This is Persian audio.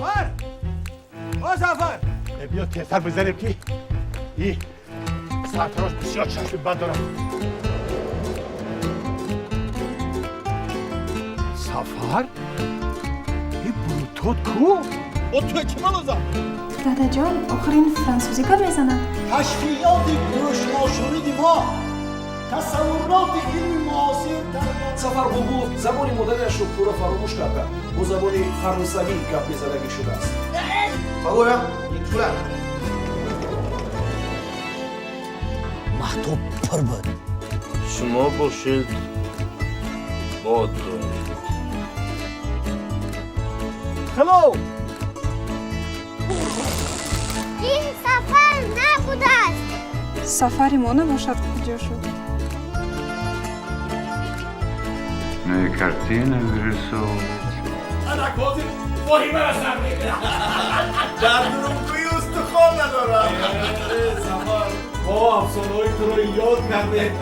سفر آ سفر بیا تیزتر بزنیم که این سرطراش بسیار چشم بد دارم. سفر؟ این بروتوت کو؟ با توی چه مالوزم؟ دادا جان آخرین فرانسوزی کار بزنم. کشفیات گروش ناشونیدی ما تصورات علم معاصر سفر بابو زبانی مادرش رو پورا فراموش کرده. او زبانی فرانسوی گپ زدگی شده است. بگویم این طوله محتوب پر بود. شما باشید باد خلو این سفر نبوده است. سفری ما نباشد کجا شد. Nelle cartine vi risolvo. انا کازی فاهیمه را سر میگیرم در دروگوی استخوان ندارم سفر ما افسانه‌های تو رو یاد کرده